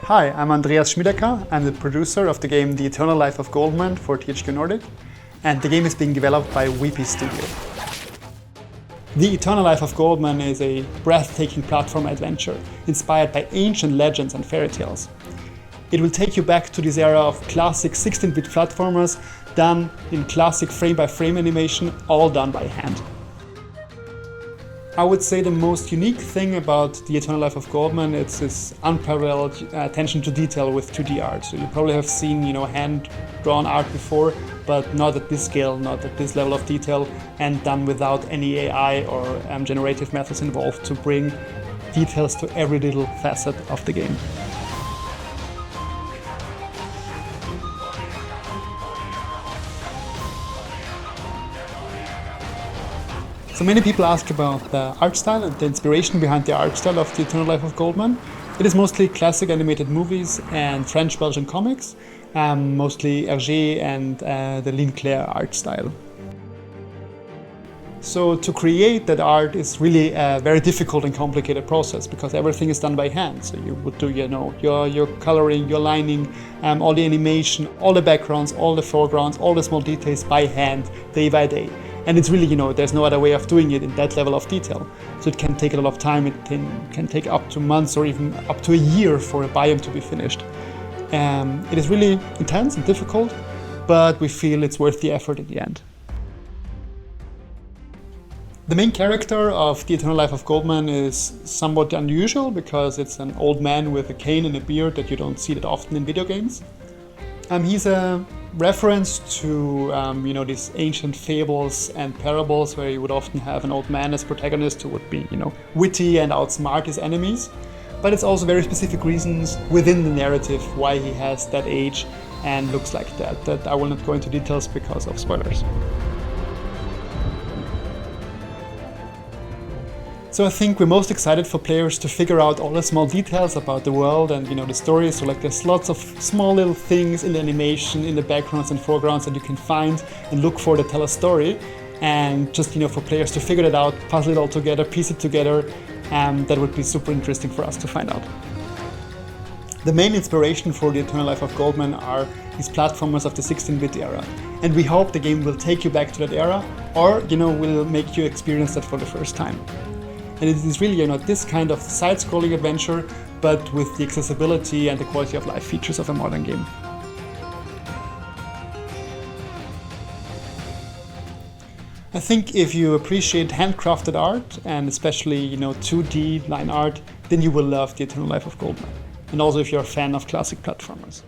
Hi, I'm Andreas Schmidecker. I'm the producer of the game The Eternal Life of Goldman for THQ Nordic, and the game is being developed by Weepy Studio. The Eternal Life of Goldman is a breathtaking platform adventure inspired by ancient legends and fairy tales. It will take you back to this era of classic 16-bit platformers done in classic frame-by-frame animation, all done by hand. I would say the most unique thing about The Eternal Life of Goldman is its unparalleled attention to detail with 2D art. So you probably have seen, hand-drawn art before, but not at this scale, not at this level of detail, and done without any AI or generative methods involved to bring details to every little facet of the game. So many people ask about the art style and the inspiration behind the art style of The Eternal Life of Goldman. It is mostly classic animated movies and French-Belgian comics, mostly Hergé and the Linclair art style. So to create that art is really a very difficult and complicated process because everything is done by hand. So you would do, your coloring, your lining, all the animation, all the backgrounds, all the foregrounds, all the small details by hand, day by day. And it's really, there's no other way of doing it in that level of detail. So it can take a lot of time. It can take up to months or even up to a year for a biome to be finished. It is really intense and difficult, but we feel it's worth the effort in the end. The main character of The Eternal Life of Goldman is somewhat unusual because it's an old man with a cane and a beard that you don't see that often in video games. He's a reference to these ancient fables and parables where you would often have an old man as protagonist who would be witty and outsmart his enemies. But it's also very specific reasons within the narrative why he has that age and looks like that I will not go into details because of spoilers. So I think we're most excited for players to figure out all the small details about the world and the story. So there's lots of small little things in the animation, in the backgrounds and foregrounds that you can find and look for that tell a story. And just for players to figure that out, puzzle it all together, piece it together, that would be super interesting for us to find out. The main inspiration for The Eternal Life of Goldman are these platformers of the 16-bit era. And we hope the game will take you back to that era or will make you experience that for the first time. And it is really this kind of side-scrolling adventure, but with the accessibility and the quality of life features of a modern game. I think if you appreciate handcrafted art, and especially 2D line art, then you will love The Eternal Life of Goldman. And also if you're a fan of classic platformers.